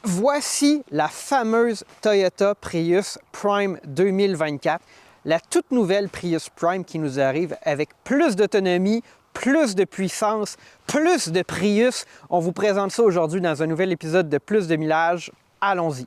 Voici la fameuse Toyota Prius Prime 2024, la toute nouvelle Prius Prime qui nous arrive avec plus d'autonomie, plus de puissance, plus de Prius. On vous présente ça aujourd'hui dans un nouvel épisode de Plus de millage. Allons-y!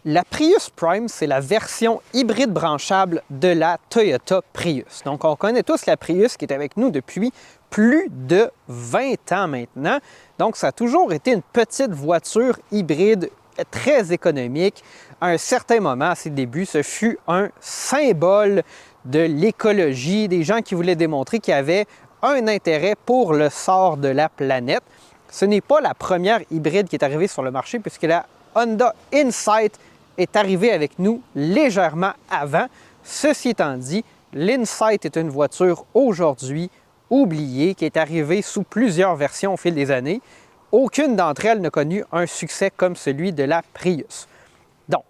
La Prius Prime, c'est la version hybride branchable de la Toyota Prius. Donc, on connaît tous la Prius qui est avec nous depuis plus de 20 ans maintenant. Donc, ça a toujours été une petite voiture hybride très économique. À un certain moment, à ses débuts, ce fut un symbole de l'écologie, des gens qui voulaient démontrer qu'il y avait un intérêt pour le sort de la planète. Ce n'est pas la première hybride qui est arrivée sur le marché puisque la Honda Insight est arrivé avec nous légèrement avant. Ceci étant dit, l'Insight est une voiture aujourd'hui oubliée qui est arrivée sous plusieurs versions au fil des années. Aucune d'entre elles n'a connu un succès comme celui de la Prius. Donc,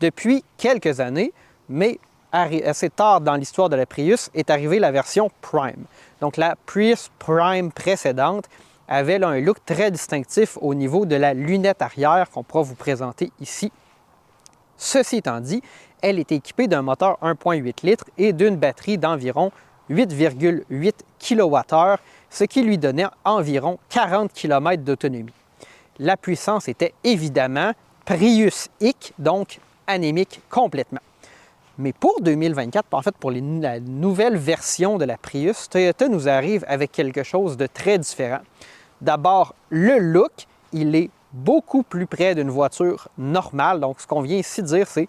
depuis quelques années, mais assez tard dans l'histoire de la Prius, est arrivée la version Prime. Donc, la Prius Prime précédente avait là, un look très distinctif au niveau de la lunette arrière qu'on pourra vous présenter ici. Ceci étant dit, elle est équipée d'un moteur 1,8 litres et d'une batterie d'environ 8,8 kWh, ce qui lui donnait environ 40 km d'autonomie. La puissance était évidemment Prius-ique, donc anémique complètement. Mais pour 2024, en fait pour la nouvelle version de la Prius, Toyota nous arrive avec quelque chose de très différent. D'abord, le look, il est beaucoup plus près d'une voiture normale. Donc, ce qu'on vient ici dire, c'est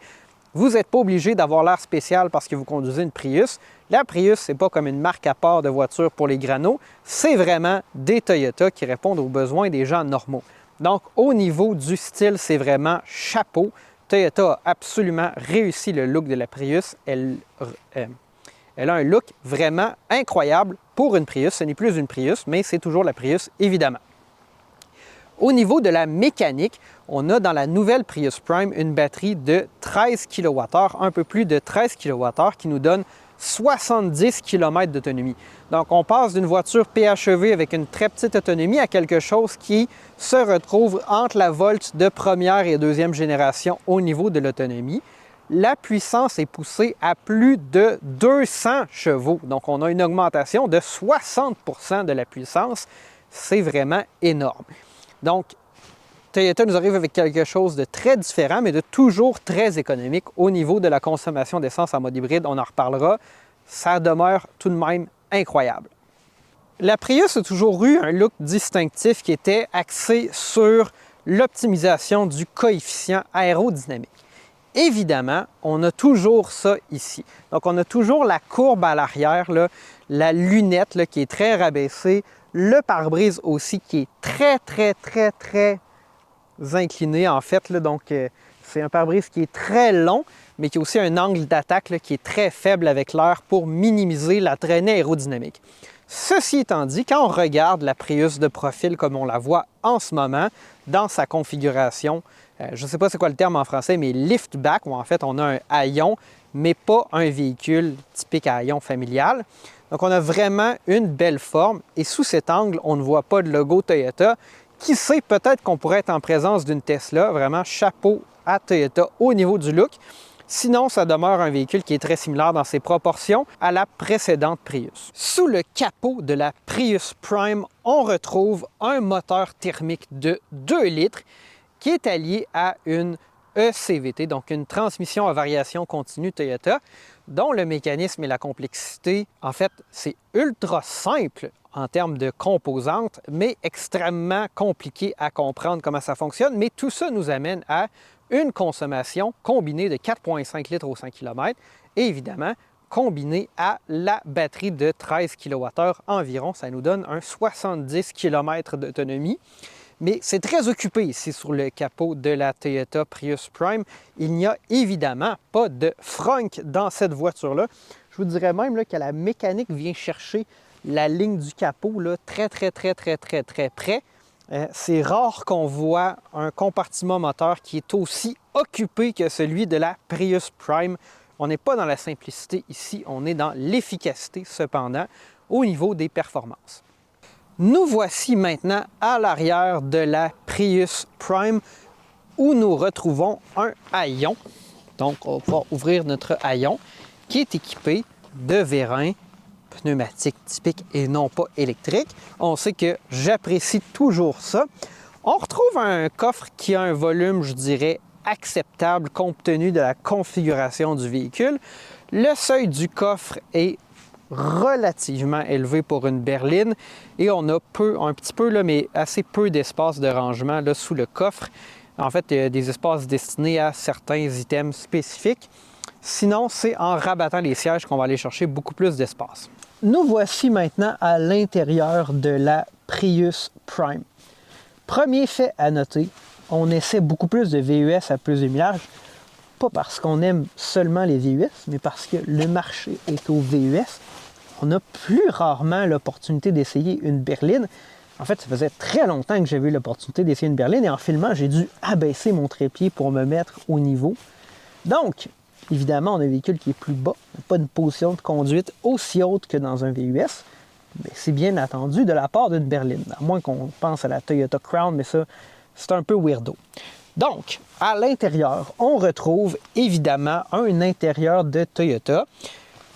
vous n'êtes pas obligé d'avoir l'air spécial parce que vous conduisez une Prius. La Prius, ce n'est pas comme une marque à part de voiture pour les granos. C'est vraiment des Toyota qui répondent aux besoins des gens normaux. Donc, au niveau du style, c'est vraiment chapeau. Toyota a absolument réussi le look de la Prius. Elle a un look vraiment incroyable pour une Prius. Ce n'est plus une Prius, mais c'est toujours la Prius, évidemment. Au niveau de la mécanique, on a dans la nouvelle Prius Prime une batterie de 13 kWh, un peu plus de 13 kWh, qui nous donne 70 km d'autonomie. Donc, on passe d'une voiture PHEV avec une très petite autonomie à quelque chose qui se retrouve entre la Volt de première et deuxième génération au niveau de l'autonomie. La puissance est poussée à plus de 200 chevaux. Donc, on a une augmentation de 60 % de la puissance. C'est vraiment énorme. Donc, Toyota nous arrive avec quelque chose de très différent, mais de toujours très économique au niveau de la consommation d'essence en mode hybride. On en reparlera. Ça demeure tout de même incroyable. La Prius a toujours eu un look distinctif qui était axé sur l'optimisation du coefficient aérodynamique. Évidemment, on a toujours ça ici. Donc, on a toujours la courbe à l'arrière, la lunette là, qui est très rabaissée, le pare-brise aussi qui est très incliné en fait. Là, donc, c'est un pare-brise qui est très long, mais qui a aussi un angle d'attaque qui est très faible avec l'air pour minimiser la traînée aérodynamique. Ceci étant dit, quand on regarde la Prius de profil comme on la voit en ce moment, dans sa configuration, je ne sais pas c'est quoi le terme en français, mais liftback, où en fait on a un haillon, mais pas un véhicule typique à haillon familial. Donc on a vraiment une belle forme et sous cet angle, on ne voit pas de logo Toyota. Qui sait, peut-être qu'on pourrait être en présence d'une Tesla, vraiment chapeau à Toyota au niveau du look. Sinon, ça demeure un véhicule qui est très similaire dans ses proportions à la précédente Prius. Sous le capot de la Prius Prime, on retrouve un moteur thermique de 2 litres qui est allié à une ECVT, donc une transmission à variation continue Toyota, dont le mécanisme et la complexité, en fait, c'est ultra simple en termes de composantes, mais extrêmement compliqué à comprendre comment ça fonctionne. Mais tout ça nous amène à une consommation combinée de 4,5 litres au 100 km et évidemment, combinée à la batterie de 13 kWh environ, ça nous donne un 70 km d'autonomie. Mais c'est très occupé ici sur le capot de la Toyota Prius Prime. Il n'y a évidemment pas de frunk dans cette voiture-là. Je vous dirais même là, que la mécanique vient chercher la ligne du capot là, très près. C'est rare qu'on voit un compartiment moteur qui est aussi occupé que celui de la Prius Prime On n'est pas dans la simplicité ici, on est dans l'efficacité cependant au niveau des performances. Nous voici maintenant à l'arrière de la Prius Prime où nous retrouvons un haillon. Donc, on va pouvoir ouvrir notre haillon qui est équipé de vérins pneumatiques typiques et non pas électriques. On sait que j'apprécie toujours ça. On retrouve un coffre qui a un volume, je dirais, acceptable compte tenu de la configuration du véhicule. Le seuil du coffre est relativement élevé pour une berline et on a un petit peu, là, mais assez peu d'espace de rangement là, sous le coffre. En fait, il y a des espaces destinés à certains items spécifiques. Sinon, c'est en rabattant les sièges qu'on va aller chercher beaucoup plus d'espace. Nous voici maintenant à l'intérieur de la Prius Prime. Premier fait à noter, on essaie beaucoup plus de VUS à plus de millage, pas parce qu'on aime seulement les VUS, mais parce que le marché est au VUS. On a plus rarement l'opportunité d'essayer une berline. En fait, ça faisait très longtemps que j'avais eu l'opportunité d'essayer une berline et en filmant, j'ai dû abaisser mon trépied pour me mettre au niveau. Donc, évidemment, on a un véhicule qui est plus bas, pas une position de conduite aussi haute que dans un VUS, mais c'est bien attendu de la part d'une berline, à moins qu'on pense à la Toyota Crown, mais ça, c'est un peu weirdo. Donc, à l'intérieur, on retrouve évidemment un intérieur de Toyota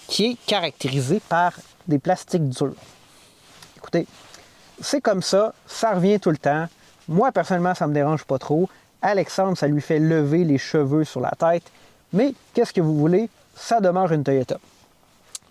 qui est caractérisé par des plastiques durs. Écoutez, c'est comme ça revient tout le temps. Moi, personnellement, ça ne me dérange pas trop. Alexandre, ça lui fait lever les cheveux sur la tête. Mais qu'est-ce que vous voulez? Ça demeure une Toyota.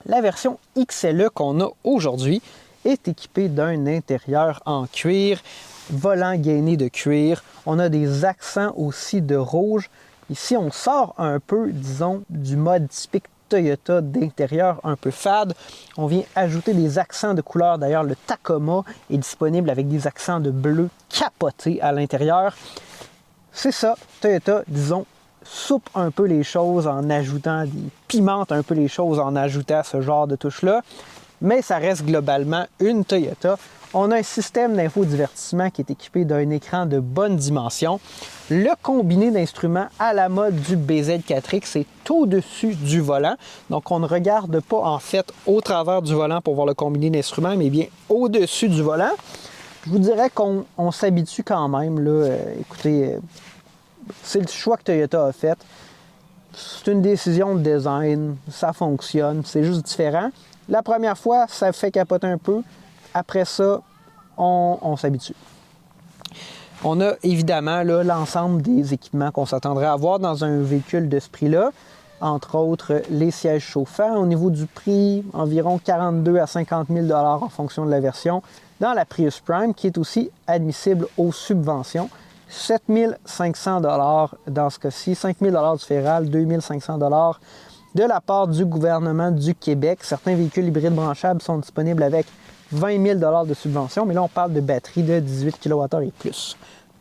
La version XLE qu'on a aujourd'hui est équipée d'un intérieur en cuir, volant gainé de cuir. On a des accents aussi de rouge. Ici, on sort un peu, disons, du mode typique Toyota d'intérieur un peu fade. On vient ajouter des accents de couleur. D'ailleurs, le Tacoma est disponible avec des accents de bleu capotés à l'intérieur. C'est ça, Toyota, disons, soupe un peu les choses en ajoutant pimente un peu les choses en ajoutant ce genre de touche-là. Mais ça reste globalement une Toyota. On a un système d'infodivertissement qui est équipé d'un écran de bonne dimension. Le combiné d'instruments à la mode du BZ4X est au-dessus du volant. Donc, on ne regarde pas en fait au travers du volant pour voir le combiné d'instruments, mais bien au-dessus du volant. Je vous dirais qu'on s'habitue quand même. Là, écoutez, c'est le choix que Toyota a fait. C'est une décision de design, ça fonctionne, c'est juste différent. La première fois, ça fait capoter un peu. Après ça, on s'habitue. On a évidemment là, l'ensemble des équipements qu'on s'attendrait à avoir dans un véhicule de ce prix-là. Entre autres, les sièges chauffants. Au niveau du prix, environ 42 à 50 000 en fonction de la version. Dans la Prius Prime, qui est aussi admissible aux subventions. 7 500 dans ce cas-ci, 5 000 du fédéral, 2 500 de la part du gouvernement du Québec. Certains véhicules hybrides branchables sont disponibles avec 20 000 de subvention, mais là, on parle de batteries de 18 kWh et plus,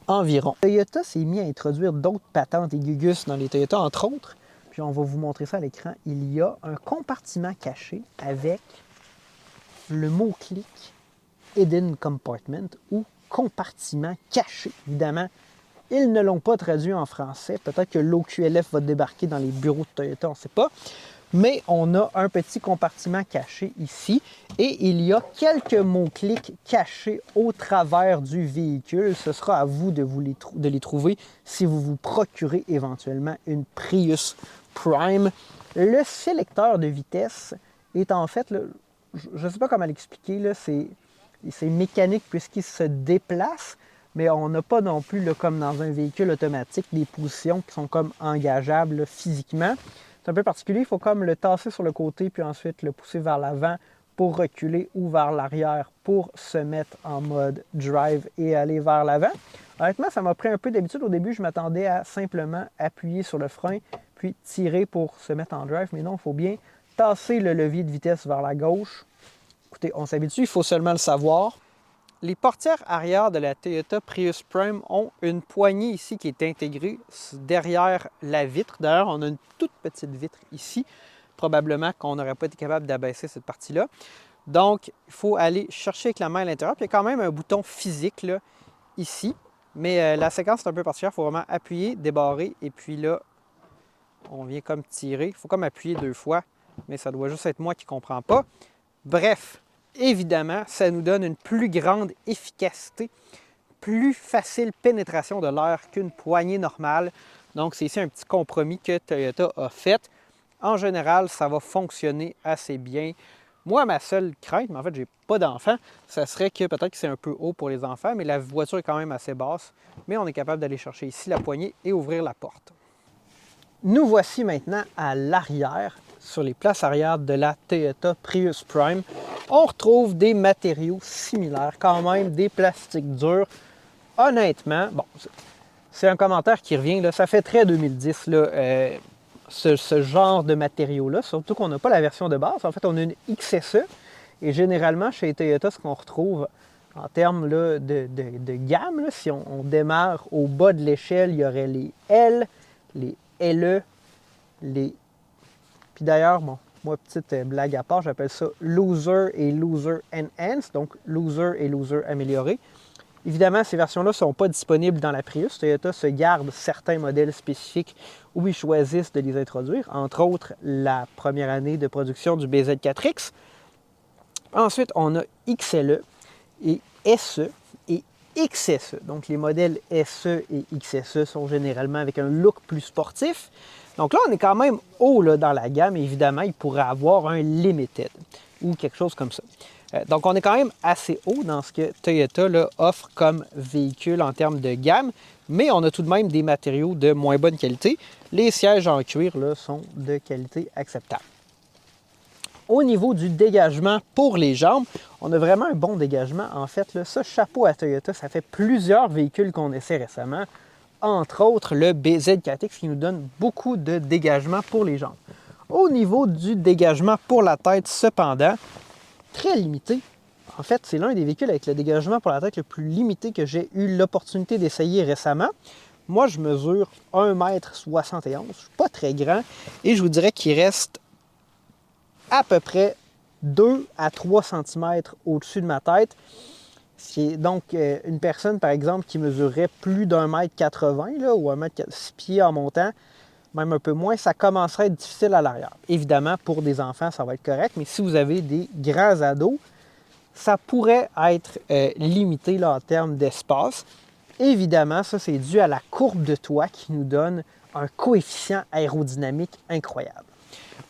environ. Toyota s'est mis à introduire d'autres patentes et gugus dans les Toyota, entre autres, puis on va vous montrer ça à l'écran. Il y a un compartiment caché avec le mot-clic Hidden Compartment ou compartiment caché. Évidemment, ils ne l'ont pas traduit en français. Peut-être que l'OQLF va débarquer dans les bureaux de Toyota, on ne sait pas. Mais on a un petit compartiment caché ici et il y a quelques mots-clics cachés au travers du véhicule. Ce sera à vous de les trouver si vous vous procurez éventuellement une Prius Prime. Le sélecteur de vitesse est en fait, là, je ne sais pas comment l'expliquer, là, c'est mécanique puisqu'il se déplace, mais on n'a pas non plus, là, comme dans un véhicule automatique, des positions qui sont comme engageables là, physiquement. C'est un peu particulier, il faut comme le tasser sur le côté puis ensuite le pousser vers l'avant pour reculer ou vers l'arrière pour se mettre en mode drive et aller vers l'avant. Honnêtement, ça m'a pris un peu d'habitude. Au début, je m'attendais à simplement appuyer sur le frein puis tirer pour se mettre en drive, mais non, il faut bien tasser le levier de vitesse vers la gauche. Écoutez, on s'habitue, il faut seulement le savoir. Les portières arrière de la Toyota Prius Prime ont une poignée ici qui est intégrée derrière la vitre. D'ailleurs, on a une toute petite vitre ici. Probablement qu'on n'aurait pas été capable d'abaisser cette partie-là. Donc, il faut aller chercher avec la main à l'intérieur. Puis il y a quand même un bouton physique là, ici. Mais la séquence est un peu particulière. Il faut vraiment appuyer, débarrer et puis là, on vient comme tirer. Il faut comme appuyer 2 fois, mais ça doit juste être moi qui ne comprends pas. Bref, évidemment, ça nous donne une plus grande efficacité, plus facile pénétration de l'air qu'une poignée normale. Donc, c'est ici un petit compromis que Toyota a fait. En général, ça va fonctionner assez bien. Moi, ma seule crainte, mais en fait, j'ai pas d'enfants, ça serait que peut-être que c'est un peu haut pour les enfants, mais la voiture est quand même assez basse. Mais on est capable d'aller chercher ici la poignée et ouvrir la porte. Nous voici maintenant à l'arrière, sur les places arrière de la Toyota Prius Prime. On retrouve des matériaux similaires, quand même des plastiques durs. Honnêtement, bon, c'est un commentaire qui revient, là, ça fait très 2010, là, ce genre de matériaux-là, surtout qu'on n'a pas la version de base. En fait, on a une XSE, et généralement, chez Toyota, ce qu'on retrouve en termes là, de gamme, là, si on démarre au bas de l'échelle, il y aurait les L, les LE, les... Puis d'ailleurs, bon, moi, petite blague à part, j'appelle ça Loser et Loser Enhanced, donc Loser et Loser amélioré. Évidemment, ces versions-là ne sont pas disponibles dans la Prius. Toyota se garde certains modèles spécifiques où ils choisissent de les introduire, entre autres la première année de production du BZ4X. Ensuite, on a XLE et SE et XSE. Donc, les modèles SE et XSE sont généralement avec un look plus sportif. Donc là, on est quand même haut là, dans la gamme. Évidemment, il pourrait avoir un Limited ou quelque chose comme ça. Donc, on est quand même assez haut dans ce que Toyota là, offre comme véhicule en termes de gamme, mais on a tout de même des matériaux de moins bonne qualité. Les sièges en cuir là, sont de qualité acceptable. Au niveau du dégagement pour les jambes, on a vraiment un bon dégagement. En fait, là, ça, chapeau à Toyota, ça fait plusieurs véhicules qu'on essaie récemment, entre autres le BZ4X qui nous donne beaucoup de dégagement pour les jambes. Au niveau du dégagement pour la tête, cependant, très limité. En fait, c'est l'un des véhicules avec le dégagement pour la tête le plus limité que j'ai eu l'opportunité d'essayer récemment. Moi, je mesure 1,71 m. Je ne suis pas très grand et je vous dirais qu'il reste à peu près 2 à 3 cm au-dessus de ma tête. C'est donc une personne, par exemple, qui mesurerait plus d'1,80 m ou 6 pieds en montant, même un peu moins, ça commencerait à être difficile à l'arrière. Évidemment, pour des enfants, ça va être correct, mais si vous avez des grands ados, ça pourrait être limité là, en termes d'espace. Évidemment, ça, c'est dû à la courbe de toit qui nous donne un coefficient aérodynamique incroyable.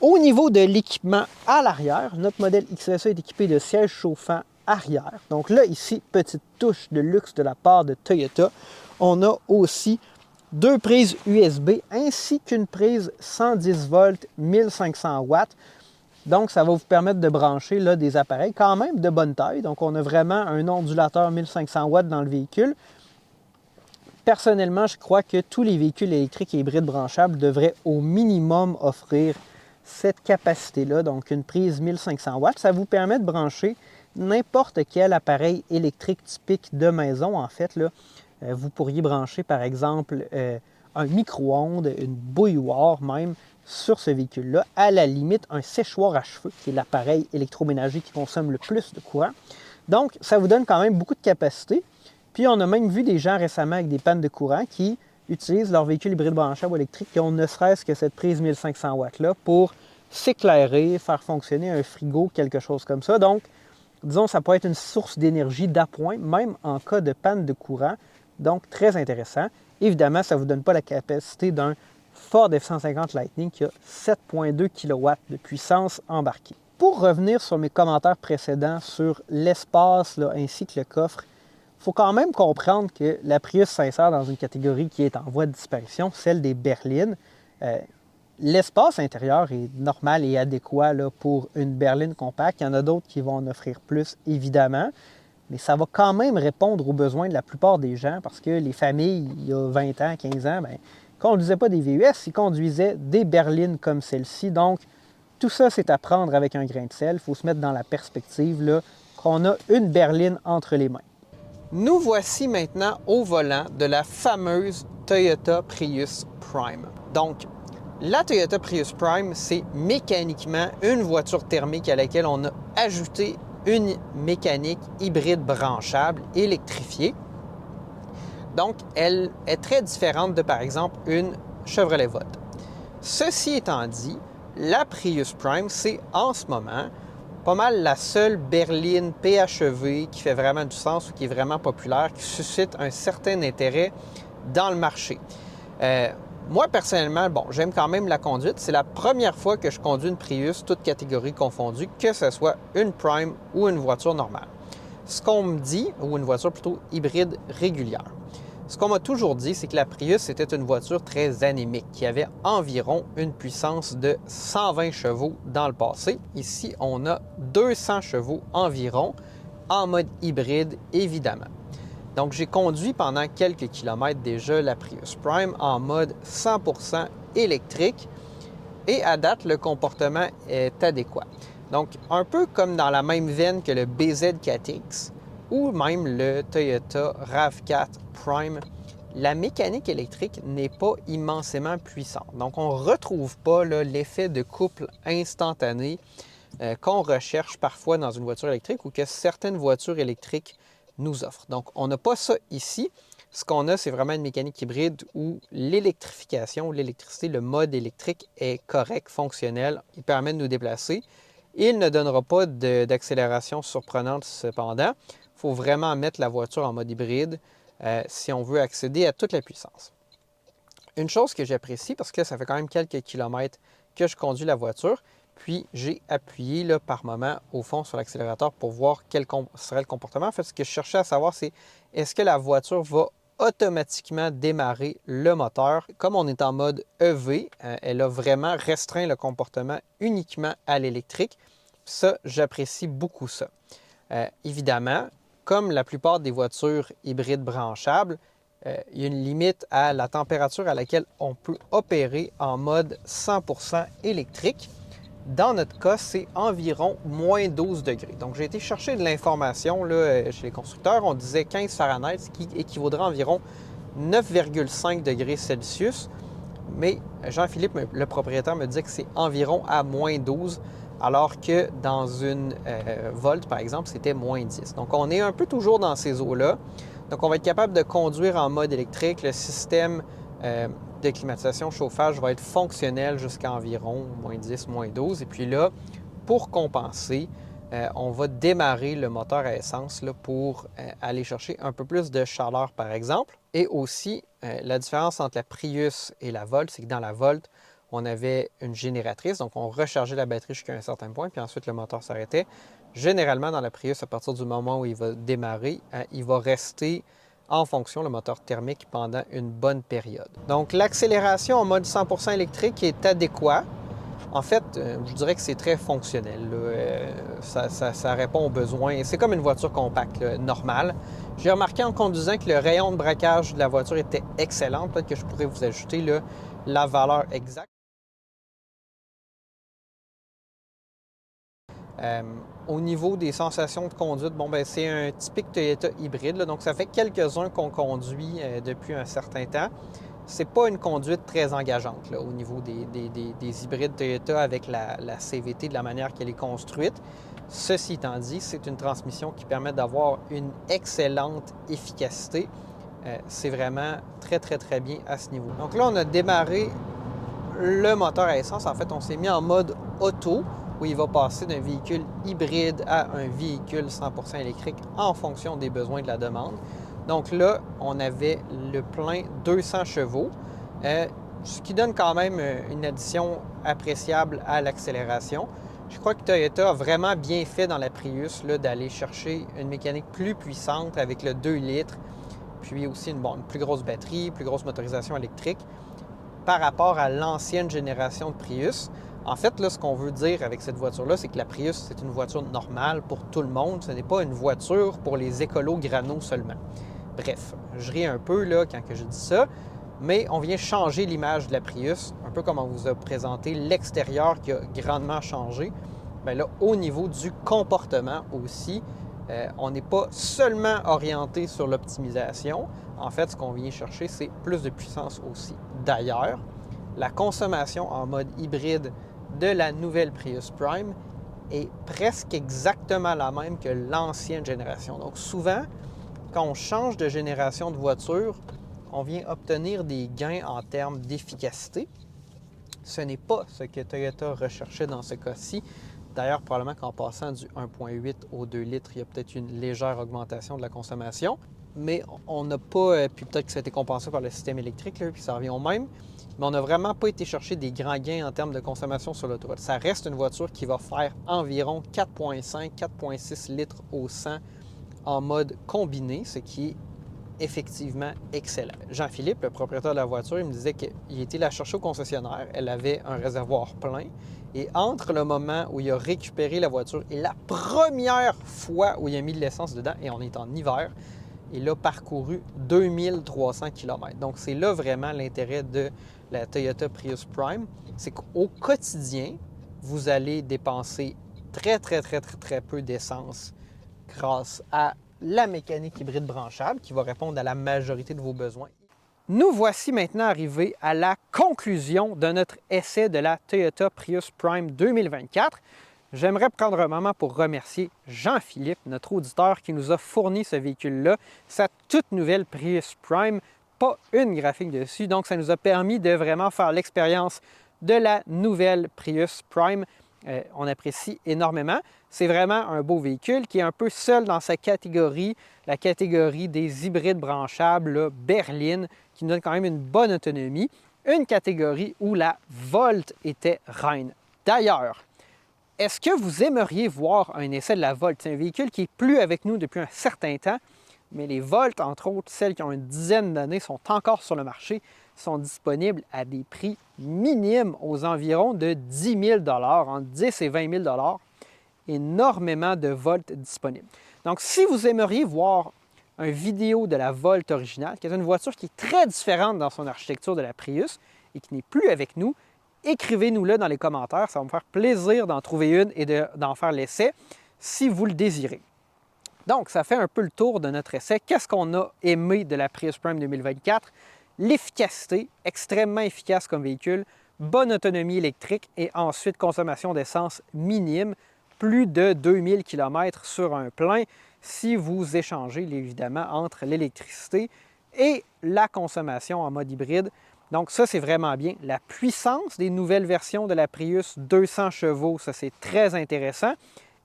Au niveau de l'équipement à l'arrière, notre modèle XSE est équipé de sièges chauffants arrière. Donc là, ici, petite touche de luxe de la part de Toyota. On a aussi 2 prises USB ainsi qu'une prise 110 volts 1500 watts. Donc, ça va vous permettre de brancher là, des appareils quand même de bonne taille. Donc, on a vraiment un ondulateur 1500 watts dans le véhicule. Personnellement, je crois que tous les véhicules électriques et hybrides branchables devraient au minimum offrir cette capacité-là, donc une prise 1500 watts. Ça vous permet de brancher n'importe quel appareil électrique typique de maison, en fait. Là. Vous pourriez brancher, par exemple, un micro-ondes, une bouilloire même, sur ce véhicule-là. À la limite, un séchoir à cheveux, qui est l'appareil électroménager qui consomme le plus de courant. Donc, ça vous donne quand même beaucoup de capacité. Puis, on a même vu des gens récemment avec des pannes de courant qui utilisent leur véhicule hybride branchable ou électrique qui ont ne serait-ce que cette prise 1500 watts-là pour s'éclairer, faire fonctionner un frigo, quelque chose comme ça. Donc, disons, ça peut être une source d'énergie d'appoint, même en cas de panne de courant. Donc, très intéressant. Évidemment, ça ne vous donne pas la capacité d'un Ford F-150 Lightning qui a 7,2 kW de puissance embarquée. Pour revenir sur mes commentaires précédents sur l'espace là, ainsi que le coffre, il faut quand même comprendre que la Prius s'insère dans une catégorie qui est en voie de disparition, celle des berlines. L'espace intérieur est normal et adéquat là, pour une berline compacte. Il y en a d'autres qui vont en offrir plus, évidemment. Mais ça va quand même répondre aux besoins de la plupart des gens parce que les familles, il y a 20 ans, 15 ans, bien, ne conduisaient pas des VUS, ils conduisaient des berlines comme celle-ci. Donc, tout ça, c'est à prendre avec un grain de sel. Il faut se mettre dans la perspective là, qu'on a une berline entre les mains. Nous voici maintenant au volant de la fameuse Toyota Prius Prime. Donc, la Toyota Prius Prime, c'est mécaniquement une voiture thermique à laquelle on a ajouté une mécanique hybride branchable électrifiée. Donc, elle est très différente de, par exemple, une Chevrolet Volt. Ceci étant dit, la Prius Prime, c'est en ce moment pas mal la seule berline PHEV qui fait vraiment du sens ou qui est vraiment populaire, qui suscite un certain intérêt dans le marché. Moi, personnellement, bon, j'aime quand même la conduite. C'est la première fois que je conduis une Prius, toutes catégories confondues, que ce soit une Prime ou une voiture normale. Ce qu'on me dit, ou une voiture plutôt hybride régulière, ce qu'on m'a toujours dit, c'est que la Prius était une voiture très anémique, qui avait environ une puissance de 120 chevaux dans le passé. Ici, on a 200 chevaux environ, en mode hybride, évidemment. Donc, j'ai conduit pendant quelques kilomètres déjà la Prius Prime en mode 100% électrique et à date, le comportement est adéquat. Donc, un peu comme dans la même veine que le BZ4X ou même le Toyota RAV4 Prime, la mécanique électrique n'est pas immensément puissante. Donc, on ne retrouve pas l'effet de couple instantané qu'on recherche parfois dans une voiture électrique ou que certaines voitures électriques nous offrent. Donc, on n'a pas ça ici. Ce qu'on a, c'est vraiment une mécanique hybride où l'électrification, l'électricité, le mode électrique est correct, fonctionnel. Il permet de nous déplacer. Il ne donnera pas d'accélération surprenante cependant. Il faut vraiment mettre la voiture en mode hybride si on veut accéder à toute la puissance. Une chose que j'apprécie, parce que ça fait quand même quelques kilomètres que je conduis la voiture, puis j'ai appuyé là, par moment au fond sur l'accélérateur pour voir quel serait le comportement. En fait, ce que je cherchais à savoir, c'est est-ce que la voiture va automatiquement démarrer le moteur. Comme on est en mode EV, elle a vraiment restreint le comportement uniquement à l'électrique. Ça, j'apprécie beaucoup ça. Évidemment, comme la plupart des voitures hybrides branchables, il y a une limite à la température à laquelle on peut opérer en mode 100% électrique. Dans notre cas, c'est environ moins 12 degrés. Donc, j'ai été chercher de l'information chez les constructeurs. On disait 15 Fahrenheit, ce qui équivaudrait à environ 9,5 degrés Celsius. Mais Jean-Philippe, le propriétaire, me dit que c'est environ à moins 12, alors que dans une Volt, par exemple, c'était moins 10. Donc, on est un peu toujours dans ces eaux-là. Donc, on va être capable de conduire en mode électrique. Le système de climatisation, chauffage va être fonctionnel jusqu'à environ moins 10, moins 12. Et puis là, pour compenser, on va démarrer le moteur à essence là, pour aller chercher un peu plus de chaleur, par exemple. Et aussi, la différence entre la Prius et la Volt, c'est que dans la Volt, on avait une génératrice, donc on rechargeait la batterie jusqu'à un certain point, puis ensuite le moteur s'arrêtait. Généralement, dans la Prius, à partir du moment où il va démarrer, il va rester en fonction, le moteur thermique, pendant une bonne période. Donc, l'accélération en mode 100% électrique est adéquat. En fait, je dirais que c'est très fonctionnel. Ça répond aux besoins. C'est comme une voiture compacte, normale. J'ai remarqué en conduisant que le rayon de braquage de la voiture était excellent. Peut-être que je pourrais vous ajouter la valeur exacte. Au niveau des sensations de conduite, c'est un typique Toyota hybride. Donc, ça fait quelques-uns qu'on conduit depuis un certain temps. C'est pas une conduite très engageante au niveau des hybrides Toyota avec la CVT de la manière qu'elle est construite. Ceci étant dit, c'est une transmission qui permet d'avoir une excellente efficacité. C'est vraiment très, très, très bien à ce niveau. Donc là, on a démarré le moteur à essence. En fait, on s'est mis en mode auto, où il va passer d'un véhicule hybride à un véhicule 100% électrique en fonction des besoins de la demande. Donc là, on avait le plein 200 chevaux, ce qui donne quand même une addition appréciable à l'accélération. Je crois que Toyota a vraiment bien fait dans la Prius d'aller chercher une mécanique plus puissante avec le 2 litres, puis aussi une plus grosse batterie, plus grosse motorisation électrique par rapport à l'ancienne génération de Prius. En fait, là, ce qu'on veut dire avec cette voiture-là, c'est que la Prius, c'est une voiture normale pour tout le monde. Ce n'est pas une voiture pour les écolos granos seulement. Bref, je ris un peu là, quand je dis ça, mais on vient changer l'image de la Prius, un peu comme on vous a présenté l'extérieur qui a grandement changé. Bien là, au niveau du comportement aussi, on n'est pas seulement orienté sur l'optimisation. En fait, ce qu'on vient chercher, c'est plus de puissance aussi. D'ailleurs, la consommation en mode hybride de la nouvelle Prius Prime est presque exactement la même que l'ancienne génération. Donc souvent, quand on change de génération de voiture, on vient obtenir des gains en termes d'efficacité. Ce n'est pas ce que Toyota recherchait dans ce cas-ci. D'ailleurs, probablement qu'en passant du 1,8 au 2 litres, il y a peut-être une légère augmentation de la consommation. Mais on n'a pas, puis peut-être que ça a été compensé par le système électrique, là, puis ça revient au même, mais on n'a vraiment pas été chercher des grands gains en termes de consommation sur l'autoroute. Ça reste une voiture qui va faire environ 4,5-4,6 litres au 100 en mode combiné, ce qui est effectivement excellent. Jean-Philippe, le propriétaire de la voiture, il me disait qu'il était la chercher au concessionnaire. Elle avait un réservoir plein. Et entre le moment où il a récupéré la voiture et la première fois où il a mis de l'essence dedans, et on est en hiver, il a parcouru 2300 km. Donc, c'est là vraiment l'intérêt de la Toyota Prius Prime. C'est qu'au quotidien, vous allez dépenser très peu d'essence grâce à la mécanique hybride branchable qui va répondre à la majorité de vos besoins. Nous voici maintenant arrivés à la conclusion de notre essai de la Toyota Prius Prime 2024. J'aimerais prendre un moment pour remercier Jean-Philippe, notre auditeur, qui nous a fourni ce véhicule-là, sa toute nouvelle Prius Prime, pas une graphique dessus. Donc, ça nous a permis de vraiment faire l'expérience de la nouvelle Prius Prime. On apprécie énormément. C'est vraiment un beau véhicule qui est un peu seul dans sa catégorie, la catégorie des hybrides branchables, là, berline, qui nous donne quand même une bonne autonomie. Une catégorie où la Volt était reine. D'ailleurs, est-ce que vous aimeriez voir un essai de la Volt? C'est un véhicule qui n'est plus avec nous depuis un certain temps, mais les Volt, entre autres, celles qui ont une dizaine d'années, sont encore sur le marché, sont disponibles à des prix minimes aux environs de 10 000 entre 10 et 20 000 énormément de Volt disponibles. Donc, si vous aimeriez voir une vidéo de la Volt originale, qui est une voiture qui est très différente dans son architecture de la Prius et qui n'est plus avec nous, écrivez-nous-le dans les commentaires. Ça va me faire plaisir d'en trouver une et d'en faire l'essai si vous le désirez. Donc, ça fait un peu le tour de notre essai. Qu'est-ce qu'on a aimé de la Prius Prime 2024? L'efficacité, extrêmement efficace comme véhicule, bonne autonomie électrique et ensuite consommation d'essence minime, plus de 2000 km sur un plein si vous échangez évidemment entre l'électricité et la consommation en mode hybride. Donc ça, c'est vraiment bien. La puissance des nouvelles versions de la Prius, 200 chevaux, ça c'est très intéressant.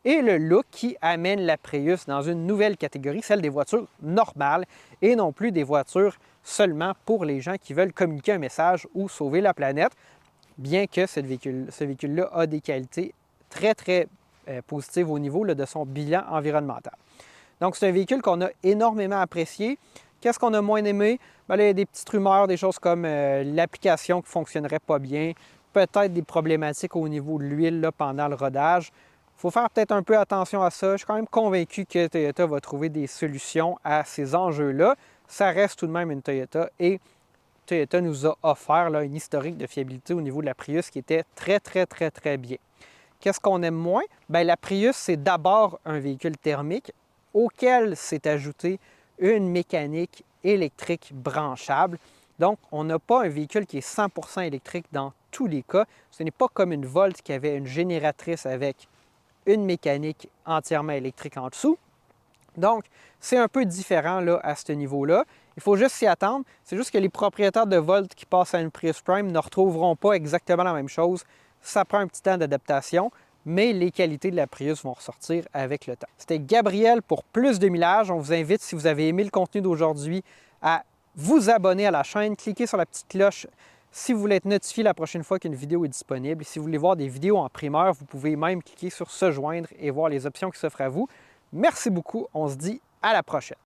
Et le look qui amène la Prius dans une nouvelle catégorie, celle des voitures normales et non plus des voitures seulement pour les gens qui veulent communiquer un message ou sauver la planète, bien que ce véhicule-là a des qualités très positives au niveau là, de son bilan environnemental. Donc c'est un véhicule qu'on a énormément apprécié. Qu'est-ce qu'on a moins aimé? Bien, il y a des petites rumeurs, des choses comme l'application qui ne fonctionnerait pas bien, peut-être des problématiques au niveau de l'huile pendant le rodage. Il faut faire peut-être un peu attention à ça. Je suis quand même convaincu que Toyota va trouver des solutions à ces enjeux-là. Ça reste tout de même une Toyota et Toyota nous a offert là, une historique de fiabilité au niveau de la Prius qui était très bien. Qu'est-ce qu'on aime moins? Bien, la Prius, c'est d'abord un véhicule thermique auquel s'est ajouté une mécanique électrique branchable. Donc, on n'a pas un véhicule qui est 100% électrique dans tous les cas. Ce n'est pas comme une Volt qui avait une génératrice avec une mécanique entièrement électrique en dessous. Donc, c'est un peu différent là, à ce niveau-là. Il faut juste s'y attendre. C'est juste que les propriétaires de Volt qui passent à une Prius Prime ne retrouveront pas exactement la même chose. Ça prend un petit temps d'adaptation, mais les qualités de la Prius vont ressortir avec le temps. C'était Gabriel pour Plus de Millage. On vous invite, si vous avez aimé le contenu d'aujourd'hui, à vous abonner à la chaîne, cliquez sur la petite cloche si vous voulez être notifié la prochaine fois qu'une vidéo est disponible. Si vous voulez voir des vidéos en primeur, vous pouvez même cliquer sur « Se joindre » et voir les options qui s'offrent à vous. Merci beaucoup. On se dit à la prochaine.